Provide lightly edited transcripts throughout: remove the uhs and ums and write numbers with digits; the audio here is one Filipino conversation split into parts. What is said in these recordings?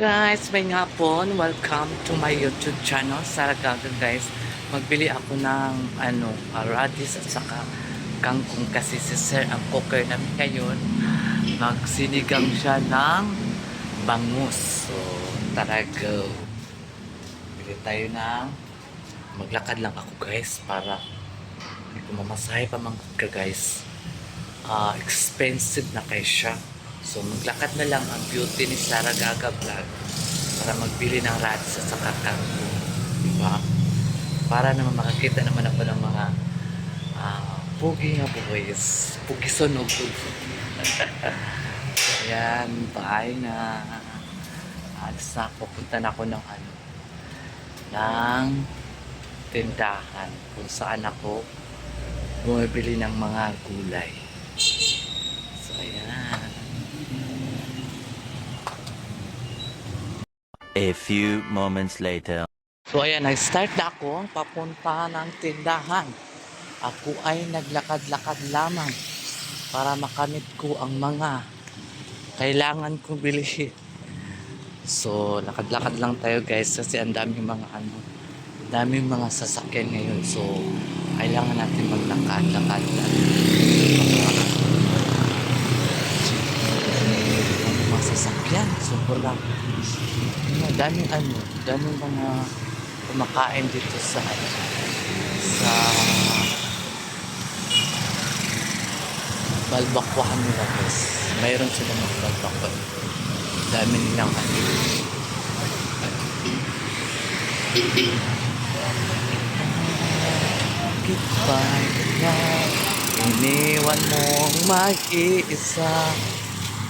Guys, may hapon. Welcome to my YouTube channel, Sarah Gaga guys. Magbili ako ng radish at saka kangkong kasi si Sir ang cooker namin ngayon. Magsinigang siya ng bangus. So, tara go. Bili tayo ng maglakad lang ako guys para hindi ko mamasahe pa mga guys. Expensive na kayo siya. So, maglakad na lang ang beauty ni Sarah Gaga Vlog para magbili ng radish at saka kangkong. Diba? Para naman makakita naman ako ng mga pugi na boys. Pugi sunog. Ayan, bye na. Alas na ako. Punta na ako ng ng tindahan kung saan ako bumibili ng mga gulay. So, ayan. A few moments later. So ayan, nag-start na ako papunta ng tindahan. Ako ay naglakad-lakad lamang para makamit ko ang mga kailangan kong bilhin. So lakad-lakad lang tayo guys kasi ang daming mga sasakyan ngayon. So kailangan natin maglakad-lakad lang. Mga sasakyan, sobrang daming mga kumakain dito sa balbakwahan nila guys. Mayroon sila mga balbakwahan. Dami nilang Bakit ba iniwan mong mag-iisa?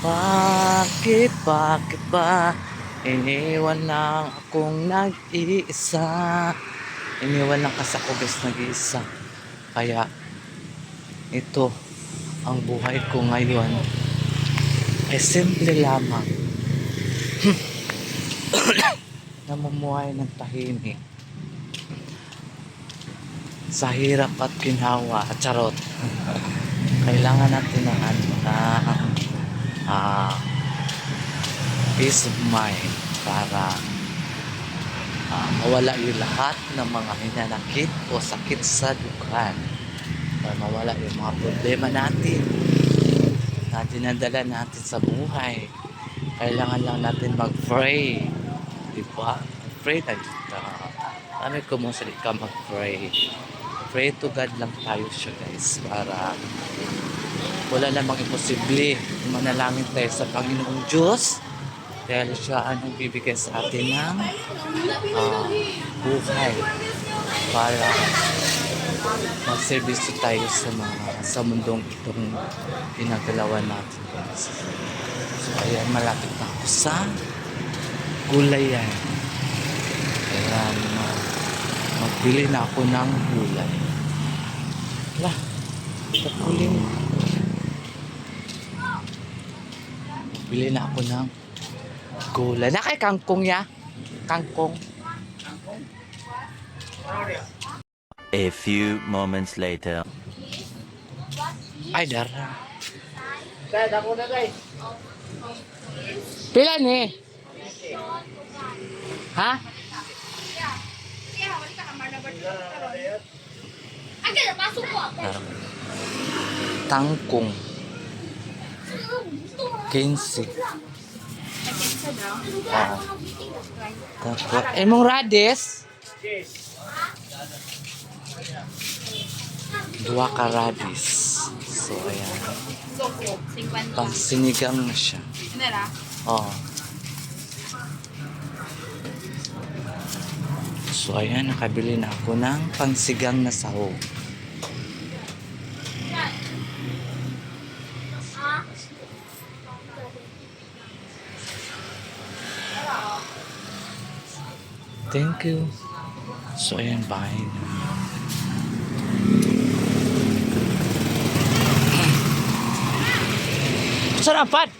Bakit ba iniwan lang akong nag-iisa? Iniwan lang kasi ako guys nag-iisa. Kaya ito ang buhay ko ngayon ay simple lamang. Namumuhay ng tahimik sa hirap at ginhawa at charot. Kailangan natin ng peace of mind para mawala yung lahat ng mga hinanakit o sakit sa dukan, para mawala yung mga problema natin na dinadala natin sa buhay. Kailangan lang natin mag-pray, diba? Pray na dito. Sabi ko mo ka mag-pray. Pray to God lang tayo siya guys, para wala namang imposible. Manalangin tayo sa Panginoong Diyos dahil siya ang bibigay sa atin ng buhay para magservisyo tayo sa mundong itong pinagalawan natin guys. So ayan, malapit na ako sa gulayan. Ayan, magbili na ako ng gulay. Wala, tapuling. Magbili na ako ng gulay. Na kay kangkong ya? Kangkong. A few moments later. Ay, dara. Guys, ako na guys. Pila ni? Ha? Tangkong. 15. Tapos, mong radish? Dua ka radish. So, ayan. Pang sinigang na siya. Oo. So, ayan. Nakabili na ako ng pangsigang na sahog. Thank you. So, ayan, bye. Sarapan!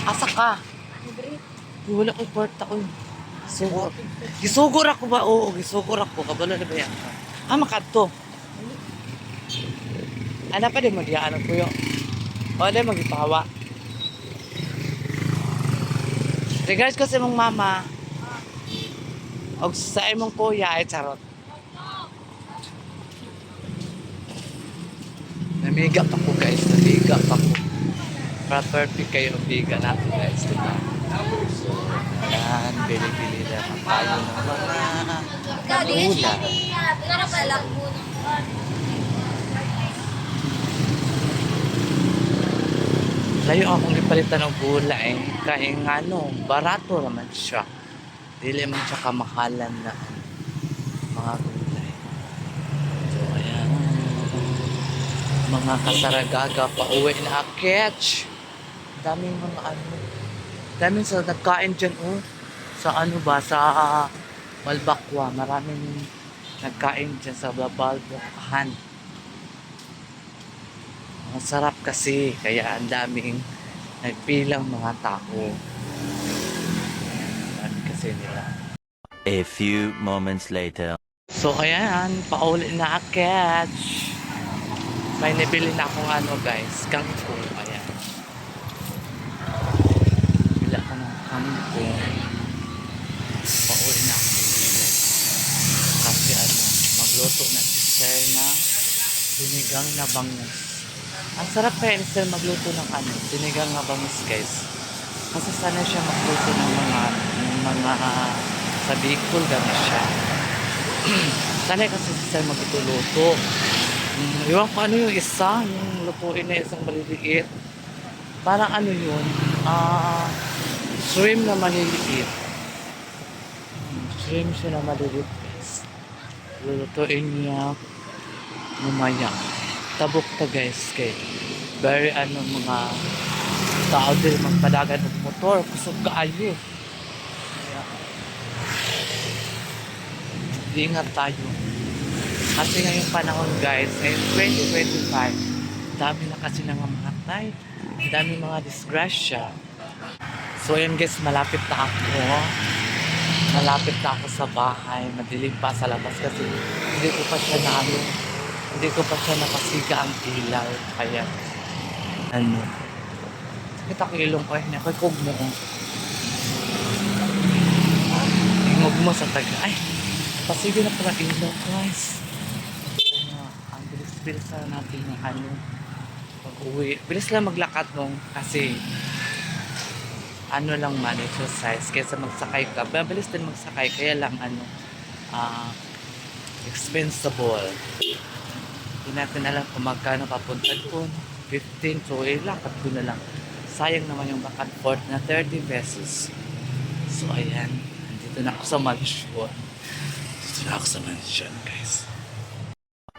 Asa ka? Wala ko kwarta ko. Gisugor ako ba? Oo, gisugor ako. Kabalo na ba yan? Makadto. Ano pa din mo diya? Ano po yun? O, di magipawa. Regards ko sa imong mama. O sa imong kuya, ay charot. Namiga pa ko guys, namiga pa ko. Para perfect kayo ang biga natin guys, diba? So, yan, bili-bili naman tayo ng mga gula. Layo akong ipalitan ng gula eh. Kaya nga no, barato naman siya. Dili man siya kamahalan na mga gulay. So, ayan. Mga kasaragaga pa uwi na catch. Daming mga ano. Daming sa nagkain dyan oh. Sa ano ba? Sa Malbakwa. Maraming nagkain dyan sa Balbakahan. Masarap kasi. Kaya ang daming nagpilang mga tao. Dami kasi nila. A few moments later. So ayan. Pauli na catch. May nabili na akong ano guys, kangkong. Ayan. Bila ka ng kangkong. Pauwi na ako guys. Kasi ano, magluto na si Sir na sinigang na bangus. Ang sarap kaya ni Sir magluto ng ano, sinigang na bangus guys. Kasi sana siya magluto ng mga sa Bicol gano'n siya. Sana kasi si Sir magluto. Iwan ko ano yung isa, yung lutuin na isang maliliit. Parang ano yun, shrimp na maliliit. Shrimp siya na maliliit guys. Lulutuin niya mamaya. Tabok ta guys kay very ano mga tao din magpadagan ng motor, kusog kaayo. Kaya, ingat tayo. Kasi ngayong panahon guys, ngayong 2025, dami na kasi nangamatay, dami mga disgrasya. So yun guys, malapit na ako sa bahay, madilim pa sa labas kasi hindi ko pa siya nakasiga ang ilaw. Kaya, ano, kita ko ilong ko, nakikog mo ko. Ingog mo sa taga, ay, pasiga na pala ilaw guys. Ang bilis-bilis na natin ng ano pag-uwi. Bilis lang maglakad nung kasi ano lang man, exercise kaysa magsakay ka. Mabilis din magsakay kaya lang ano expensible. Hindi natin alam kung magkano papunta ko. 15, so lakad ko na lang. Sayang naman yung back and forth na 30 pesos. So ayan, nandito na ako sa mansion. Guys.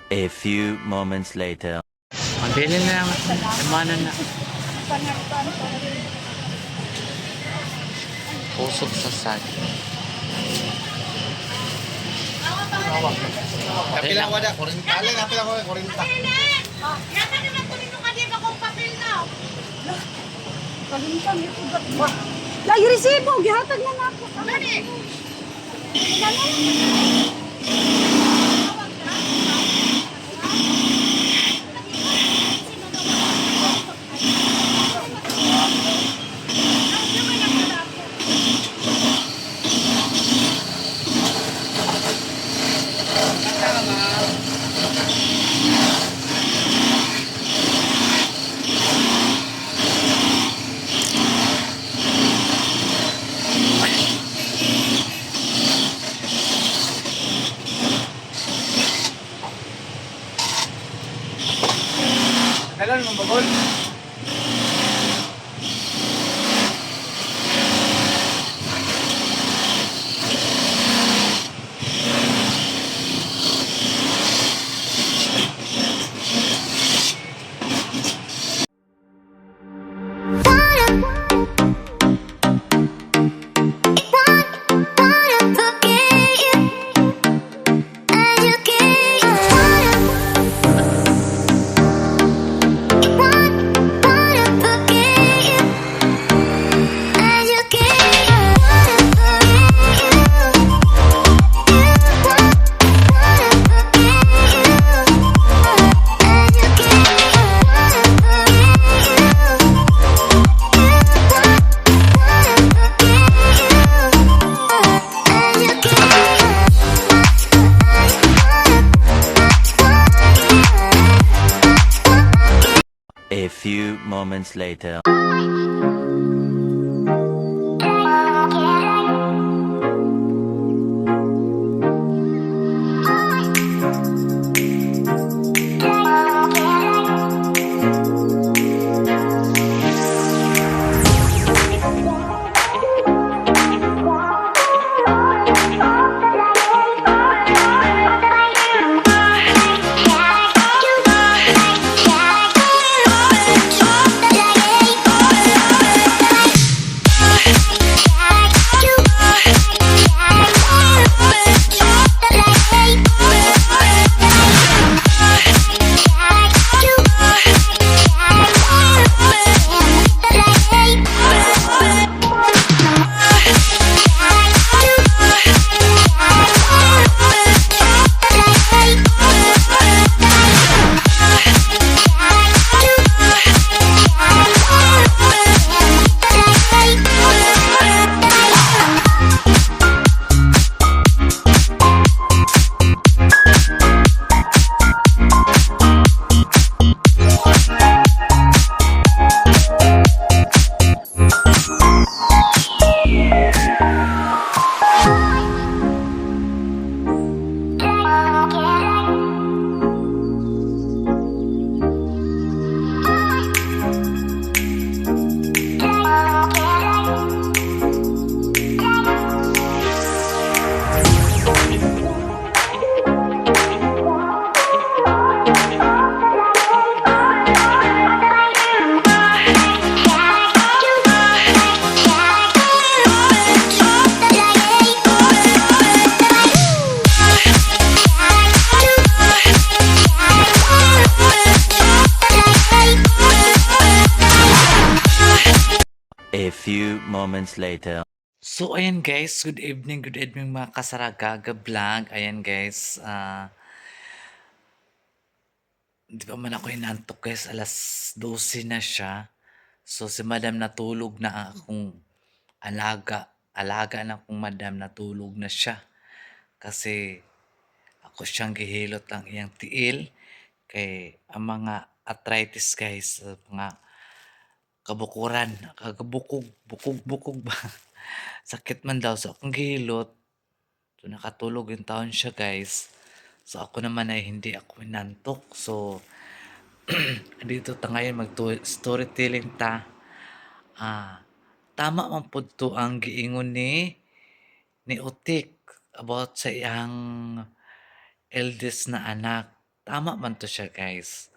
A few moments later. Mabili na lang ako. Emana na. Pusok sa sad. Kapilang wala, 40. Alay, kapilang wala, 40. Yata naman tuloy nung kanina akong papel na. Kalimutan, ito ba? Lagi resibo, gihatag na na ako. Gani? Kailan mo bagol? few moments later. A few moments later. So, ayan guys, good evening mga kasaragaga vlog. Ayan guys, di pa man ako inantok guys, alas 12 na siya. So, si madam natulog na akong alaga na akong madam natulog na siya. Kasi, ako siyang gihilot ang iyang tiil. Kay, ang mga arthritis guys, mga kabukuran, bukog ba? Sakit man daw. So, akong gihilot. So, nakatulog yung taon siya, guys. So, ako naman ay hindi ako inantok. So, dito ta ngayon mag-storytelling ta. Tama man po to ang giingon ni Utik about sa iyang eldest na anak. Tama man to siya, guys.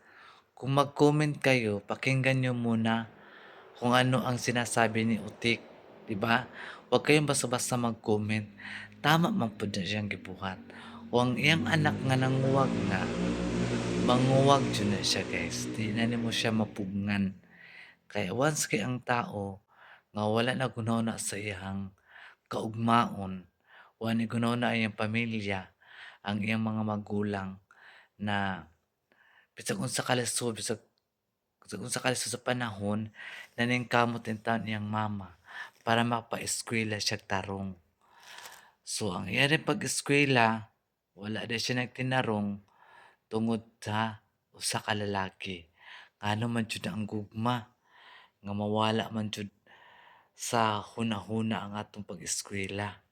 Kung mag-comment kayo, pakinggan nyo muna kung ano ang sinasabi ni Utik, 'di ba? Huwag kayong basta-basta mag-comment. Tama man pud na siyang gibuhat. Kung ang iyang anak nga nanguwag nga, manguwag jud na siya, guys. Di na nimo siya mapugngan. Kaya once kay ang tao nga wala na gunawna sa iyang kaugmaon, wala ni gunawna ang iyang pamilya, ang iyang mga magulang na bisag unsa kalisod, bisag unsa kalisod sa panahon na kamot in taon niyang mama para mapa-eskwela siya tarong. So, ang iya rin pag-eskwela, wala din siya nagtinarong tungod sa usa ka lalaki. Ngano man jud ang gugma nga mawala man jud sa hunahuna ang atong pag-eskwela.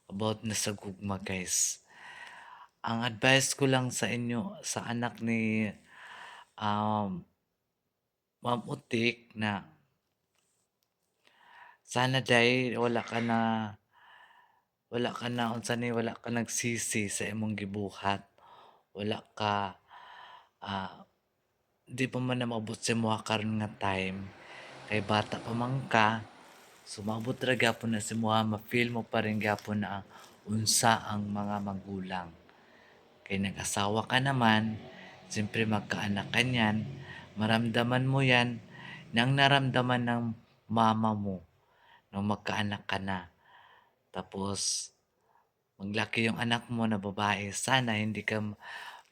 About na sa gugma, guys. Ang advice ko lang sa inyo, sa anak ni Ma'am Utik na sana day wala ka nagsisi sa imong gibuhat. Wala ka di pa man na maabot sa mga karon nga time kay bata pa man ka. So maabot ra gyapon na si ma-feel mo pa rin gyapon na unsa ang mga magulang. Kay nag-asawa ka naman, siyempre magkaanak ka niyan, maramdaman mo yan nang naramdaman ng mama mo nung magkaanak ka na. Tapos, maglaki yung anak mo na babae, sana hindi ka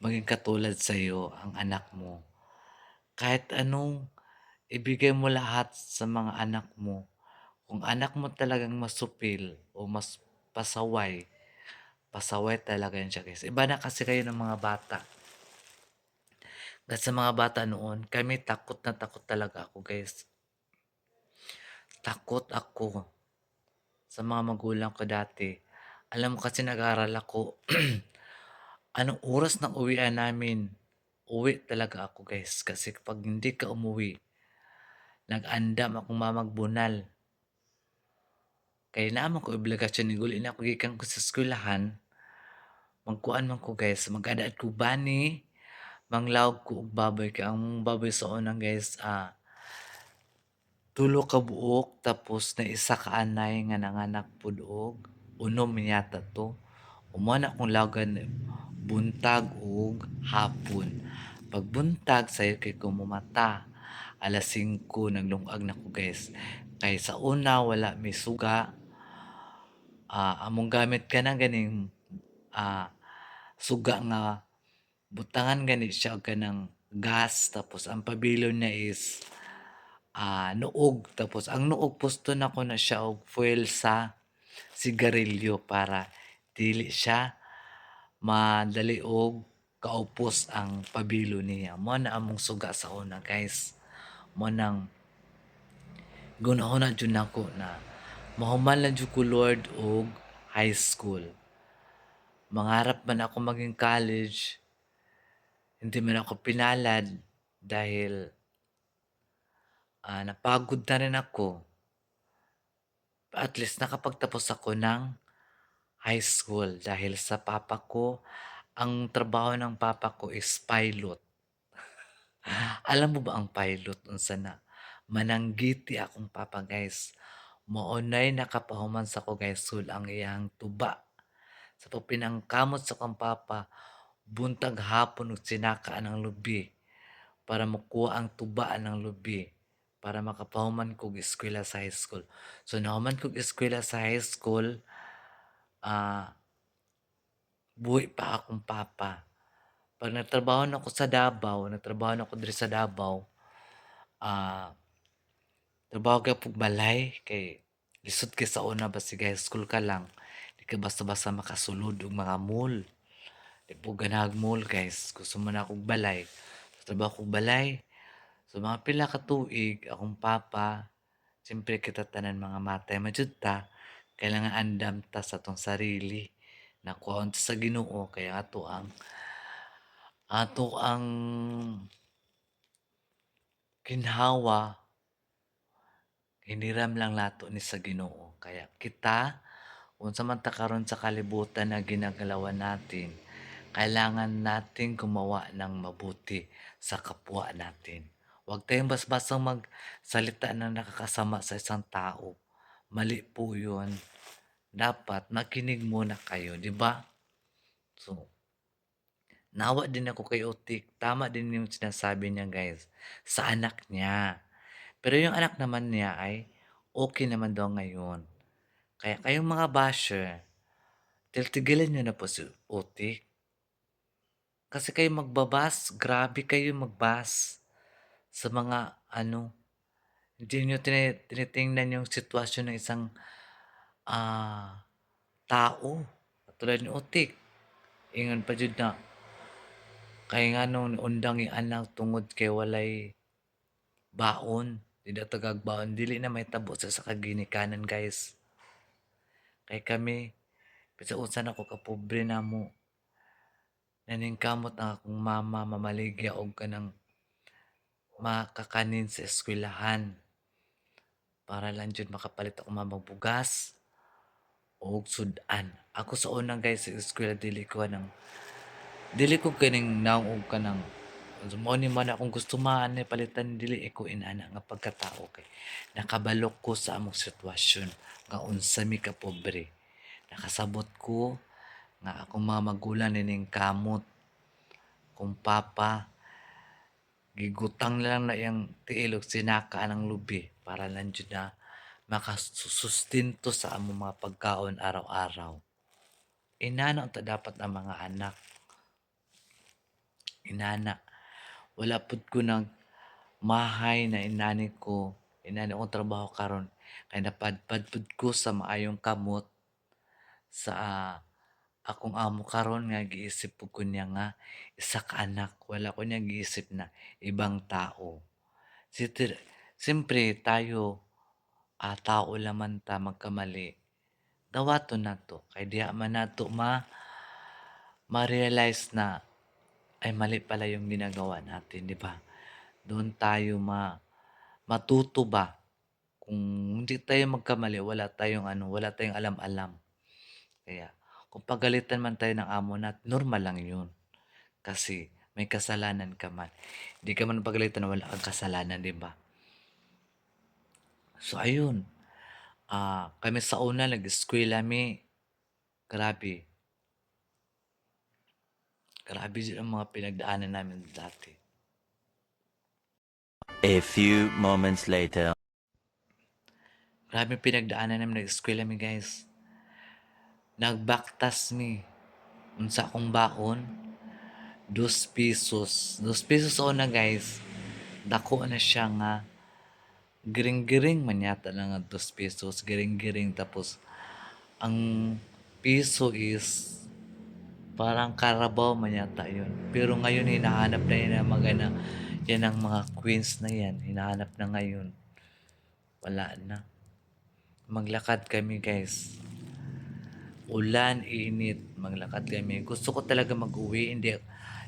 maging katulad sa'yo ang anak mo. Kahit anong ibigay mo lahat sa mga anak mo, kung anak mo talagang masupil o mas pasaway, pasaway talaga yan siya, guys. Iba na kasi kayo ng mga bata. Dahil sa mga bata noon, kami takot na takot talaga ako, guys. Takot ako sa mga magulang ko dati. Alam mo kasi nag-aaral ako. Anong oras ng uwian namin? Uwi talaga ako, guys. Kasi kapag hindi ka umuwi, nag-andam akong mamagbunal. Kaya naman ko obligasyon ni guli na ako gikan ko sa eskwelahan. Magkuan man ko, guys. Mag-adaad ko bani. Manglawag ko og baboy. Kaya ang baboy sa unang, guys, tulo ka buok tapos na isa ka anay nga nanganak pud og unom yata to. Umana akong lagan buntag ug hapon. Pag buntag sayo kay kumumata. Alas 5 naglungag na ko, guys. Kay sa una wala may suga. Among gamit ka na ganing suga nga butangan gani siya og kanang gas tapos ang pabilon niya is nuog. Tapos ang nuog pusto na ko na siya og fuel sa sigarilyo para dili siya madali og kaupos ang pabilo niya. Mo na among suga sa una, guys. Mo nang gunahon na jud nako na mahuman lang jud ko Lord og high school. Mangarap man ako maging college, hindi man ako pinalad dahil napagod na rin ako. At least nakapagtapos ako ng high school dahil sa papa ko, ang trabaho ng papa ko is pilot. Alam mo ba ang pilot unsa na? Mananggiti akong papa, guys. Maunay nakapahuman sa ko, guys, sul ang iyang tuba. Sa pagpinangkamot sa kong papa, buntag hapon ug sinakaan ng lubi para makuha ang tubaan ng lubi para makapahuman kog eskwela sa high school. So nahuman kog eskwela sa high school, buhi pa akong papa. Pag nagtrabaho na ako sa Davao, nagtrabaho na ako diri sa Davao, trabaho ka pug balay kay lisod kay sa una basig high school ka lang. Di ka basta-basta makasulod og mga mall. Di po ganag mall, guys. Gusto mo na akong balay. Trabaho kong balay. So mga pila ka tuig akong papa, siyempre kita tanan mga matay majud ta. Kailangan andam ta sa tong sarili. Nakuha sa Ginoo kaya ato ang ginhawa hiniram lang nato ni sa Ginoo. Kaya kita unsa man ta karon sa kalibutan na ginagalawan natin, kailangan natin gumawa ng mabuti sa kapwa natin. Huwag tayong basbasang magsalita na nakakasama sa isang tao. Mali po yun. Dapat makinig muna kayo, di ba? So, nawa din ako kay Otik. Tama din yung sinasabi niya, guys. Sa anak niya. Pero yung anak naman niya ay okay naman daw ngayon. Kaya kayong mga basher, tigilan nyo na po si Otik. Kasi kayo magbabas, grabe kayo magbas sa mga hindi nyo tinitingnan yung sitwasyon ng isang tao. Katulad ni Otik. Ingon pa jud na kay nga nung undang yung anak tungod kay walay baon. Di na tagag baon. Dili na may tabo sa kaginikanan, guys. Kay kami, pisausan ako kapobre na mo. Naningkamot ang akong mama mamaligya og kanang makakanin sa eskwelahan para lang jud makapalit ako mamagbugas og sudan. Ako sa unang, guys, sa eskwela dili ko kaning naong og kanang mo ni man akong gusto man palitan dili ko inana nga pagkatao kay nakabalok ko sa among sitwasyon nga unsa mi ka pobre. Nakasabot ko nga akong mga magulang nining kamot kung papa gigutang lang na yang tiil og sinaka ng lubi para lang jud na makasustinto sa among mga pagkaon araw-araw. Inana ta dapat ang mga anak. Inana. Wala pud ko nang mahay na inani kong trabaho karon kay napadpad pud ko sa maayong kamot sa akong amo karon nga giisip pud ko niya nga isa ka anak, wala ko niya giisip na ibang tao. Siyempre tayo, tao laman ta magkamali. Dawaton nato kay diha man nato ma-realize na ay mali pala yung ginagawa natin, 'di ba? Doon tayo matuto ba kung hindi tayo magkamali wala tayong alam-alam. Kaya kung pagalitan man tayo ng amo natin, normal lang 'yun. Kasi may kasalanan ka man. Hindi ka man pagalitan na wala kang kasalanan, 'di ba? So ayun, kami sa una nag-eskwela mi, grabe. Grabe din ang mga pinagdaanan namin dati. A few moments later. Grabe pinagdaanan namin nag-eskwela mi, guys. Nagbaktas mi. Unsa akong baon? 2 pesos. 2 pesos una, guys. Dako na siya nga giring-giring man yata na nga 2 pesos. Giring-giring. Tapos, ang piso is parang Carabao man yata yun. Pero ngayon, hinahanap na yun ang yan ang mga queens na yan. Hinahanap na ngayon. Wala na. Maglakad kami, guys. Ulan, init. Maglakad kami. Gusto ko talaga mag-uwi.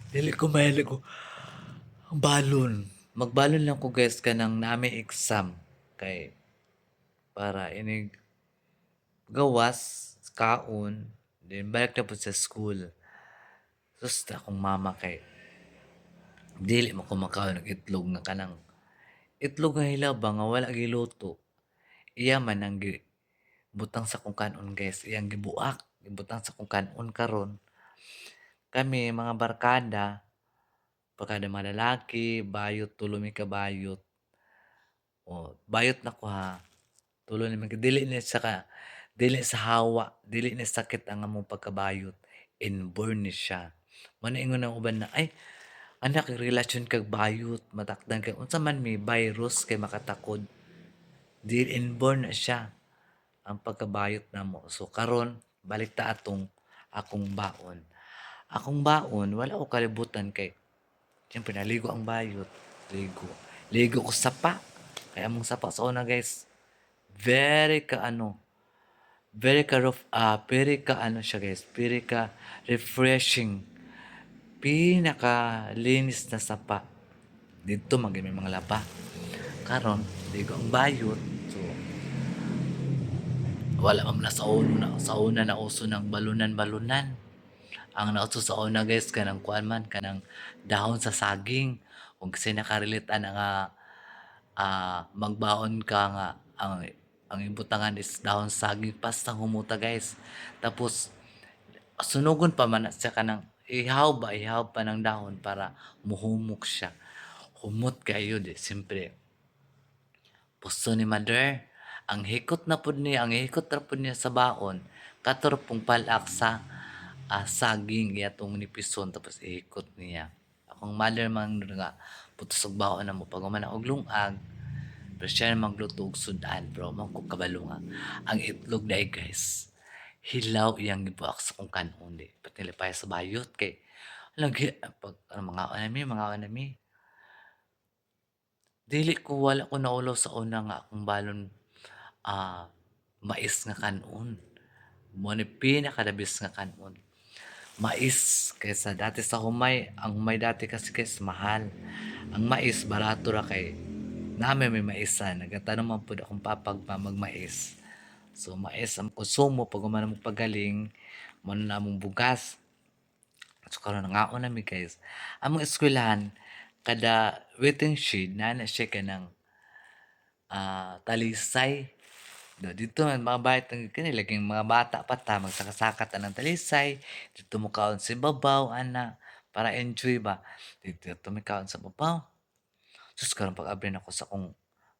Dili ko mahilig ko. Balon. Magbalon lang ko, guys, kanang nami exam. Kay, para inig gawas, kaon, then balik na po sa school. Sus, akong mama kay, dili mo kumakaon ng itlog nga kanang, itlog nga hilaw ba nga wala giluto. Iya man ang butang sa kong kanon, guys. Iyang gibuak, gibutang sa kong kanon karon. Kami, mga barkada mga lalaki, bayot, tulo mi ka bayot. O, bayot na ko ha. Tulo ni mga, dili sa hawa, dili ni sakit ang among pagkabayot. Inborn ni siya. Manaingon ang uban na, ay, anak, relasyon kag bayot, matakdan kay, unsa man may virus kay makatakod. Dili inborn na siya ang pagkabayot na mo. So, karon balik ta atong akong baon. Akong baon, wala ko kalibutan kay, siyempre, naligo ang bayot. Ligo. Ligo ko sapa. Kaya among sapa sa una, guys, very ka ano, very ka ano siya, guys, very ka refreshing. Pinakalinis na sapa. Dito may mga laba. Karon, ligo ang bayot. So, wala man na sa una na uso ng balunan-balunan. Ang nauso sa una, guys, kanang kuan man, kanang dahon sa saging. Kung kasi nakarelitan nga magbaon ka nga ang ibutangan is dahon sa saging pasta humuta, guys. Tapos sunugon pa man siya kanang ihaw pa ng dahon para muhumok siya. Humot kayo di, siyempre. Pusto ni mother, ang hikot na pud niya sa baon, katurpong palak sa saging yatong nipison tapos ihikot niya. Akong mother man nga putos og baon na mo pag man og lungag. Pero siya na magluto og sudan, bro. Man ko kabalo nga. Ang itlog dai, guys. Hilaw iyang gibuak sa kong kanon di. Pati nilipay sa bayot kay lagi pag mga anami. Dili ko wala ko naulaw sa una nga akong balon mais nga kanon. Mo ni pinakadabis nga kanon. Mais kaysa dati sa humay, ang humay dati kasi guys mahal. Ang mais barato ra kay nami may maisan. Nagatanong man pud akong papag pa magmais. So mais ang konsumo pag man mo pagaling mo na namong bugas. So karon nangaon nami, guys. Among eskwelahan kada waiting shed na siya kanang talisay. Dito man mga bayat kani laging mga bata pa ta magsakasakat ta ng talisay. Dito mo kaon sa babaw ana para enjoy ba. Dito mi kaon sa babaw. Sus karon pag-abri ako sa kong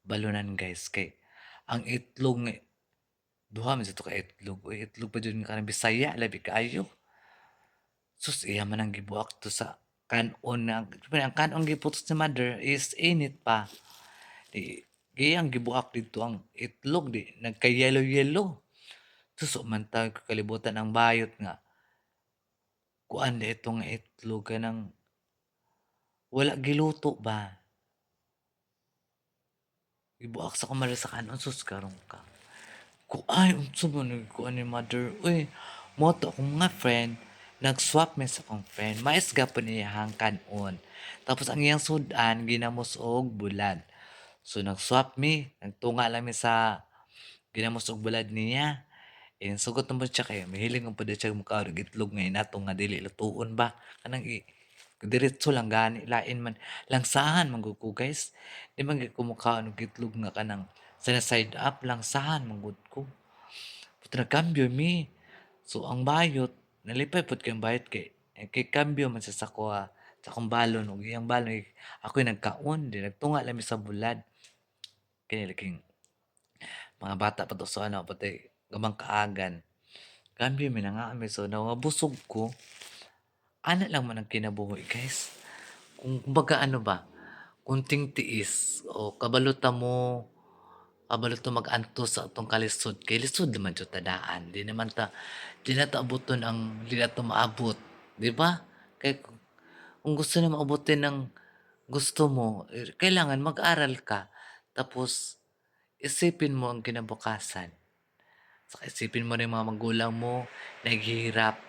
balunan, guys, kay ang itlog nga duha man sa to ka itlog. Uy, itlog pa jud nga kanang Bisaya labi kaayo. Sus iya man ang gibuak to sa kanon na ang kanon giputos ni mother is init pa. Ang gibuak dito ang itlog di nagka-yellow-yellow. Sus man tawag ko kalibutan ang bayot nga. kuan na itong itlog ka ng wala giluto ba? Ibuak sa kamali sa kanon sus karong ka. Kuay, unsa man ni kuan ni mother? Uy, mo to akong mga friend, nag-swap me sa akong friend. Mais gapon iyang kanon. Tapos ang iyang sudan ginamos og bulad. So nag-swap me, nagtunga lang mi sa ginamos og bulad niya. Sugot naman siya kay mahilig ang pwede siya makaarog itlog ngayon nato nga dili lutuon ba kanang diretso lang gani lain man langsahan man gud ko guys di man gyud ko makaon og itlog nga kanang sa side up langsahan man gud ko puto nagkambyo mi so ang bayot nalipay pud kay ang bayot kay kambyo man sa kuha sa akong balon ug iyang balon ako'y nagkaon di nagtunga lang mi sa bulad kini laking mga bata pa to so ano pati gamang kaagan kambyo mi na nga mi so nawabusog ko ana lang man ang kinabuhi guys kung kumbaga ano ba kunting tiis o kabalot mo mag-antos sa atong kalisod kay lisod naman jud tadaan di na ta abuton ang di na to maabot di ba kay kung gusto na maabutin ng gusto mo kailangan mag-aral ka tapos isipin mo ang kinabukasan saka isipin mo rin mga magulang mo naghihirap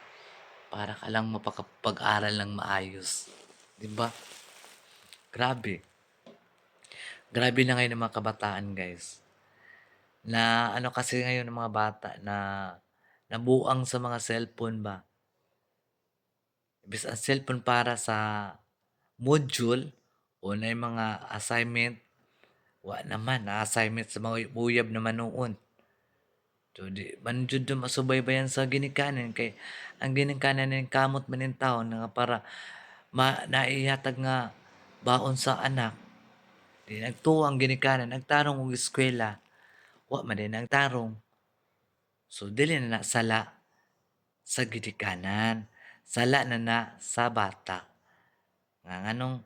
para ka lang mapakapag-aral ng maayos. 'Di ba? Grabe. Grabe na ngayon ng mga kabataan, guys. Na ano kasi ngayon ng mga bata na nabuang sa mga cellphone ba? Imbis ang cellphone para sa module o na yung mga assignment, wa naman, na assignment sa mga uyab naman noon. So, di man jud do masubaybayan sa ginikanan kay ang ginikanan ning kamot man ning tawo nga para naihatag nga baon sa anak. Di nagtuwang ginikanan, nagtarong og eskwela, wa man din nagtarong. So dili na sala sa ginikanan, sala na sa bata. Nga nganong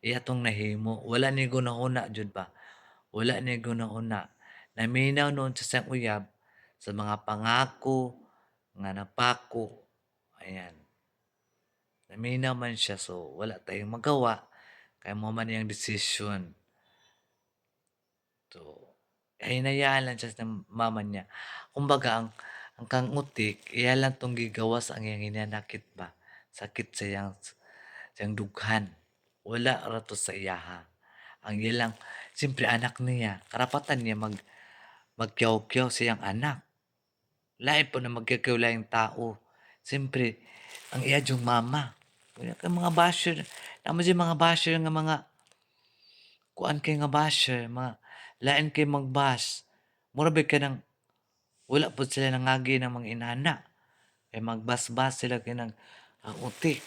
iyatong nahimo, wala ni gunahuna jud ba? Wala ni gunahuna. Naminaw noon sa siyang uyab sa mga pangako nga napako. Ayan. Naminaw man siya so wala tayong magawa kaya mo man yung decision. So, hinayaan lang siya ng mama niya. Kumbaga, ang kang utik, iya lang tong gigawas ang iyang hinanakit ba? Sakit sa iyang dughan. Wala rato sa iyaha. Ang ilang, siyempre anak niya, karapatan niya magkiyaw-kiyaw sa iyang anak. Lain po na magkiyaw laing tao. Siyempre, ang iya yung mama. Wala kang mga basher. Naman yung mga basher nga mga kuan kay nga basher, mga lain kay mag-bash. Mura ba ka nang wala po sila nangagi ng mga inana. Kay magbas-bas sila kay nang utik.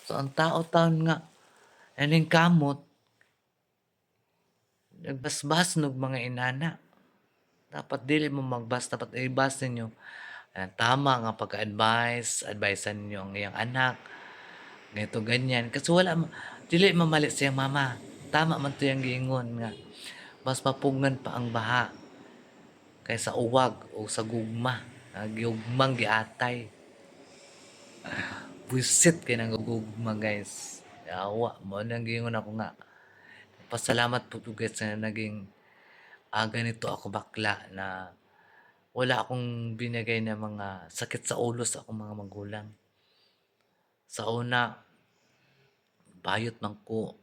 So ang tao-taon nga naning kamot nagbasbas ng mga inana. Dapat dili mo magbas, dapat ibas ninyo. Tama nga advisean ninyo ang iyang anak. Ganito ganyan. Kasi dili mamali siya mama. Tama man to yung giingon nga. Mas mapungan pa ang baha kaysa uwag o sa gugma. Gugmang giatay. Buisit kay nang gugma guys. Yawa mo nang giingon ako nga. Pasalamat po guys na naging ganito ako bakla na wala akong binigay na mga sakit sa ulo sa akong mga magulang. Sa una, bayot man ko.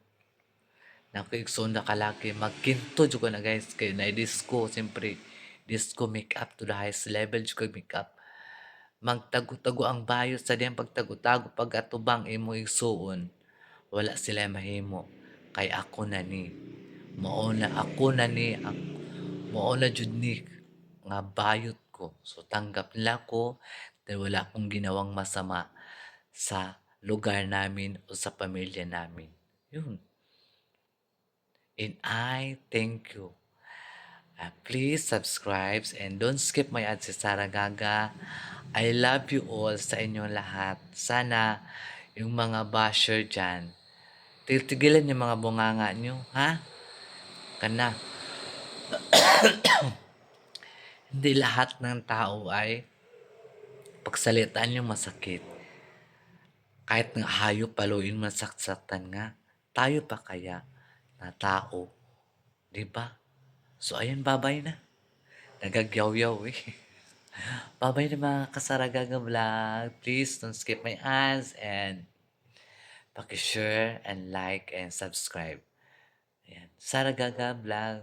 Nakiigsoon na kalaki. Magkinto dyan ko na guys. Kaya na-disco, siyempre. Disco make-up to the highest level. Dyan ko make-up. Magtago-tago ang bayot sa diyang pagtago-tago. Pag atubang imo igsuon, wala sila mahimo. Kay ako na ni. Mauna jud ni nga bayot ko. So tanggap nila ko dahil wala akong ginawang masama sa lugar namin o sa pamilya namin. Yun. And I thank you. Please subscribe and don't skip my ads si Sarah Gaga. I love you all sa inyong lahat. Sana yung mga basher dyan, tigilan yung mga bunganga nyo, ha? Kana. Hindi lahat ng tao ay pagsalitaan yung masakit. Kahit nga hayop paluin masaksaktan nga, tayo pa kaya na tao, 'di ba? So ayan, babay na. Nagagyaw-yaw eh. Babay na mga kasaragaga vlog. Please don't skip my ads and paki-share and like and subscribe. Ayan. Saragaga vlog.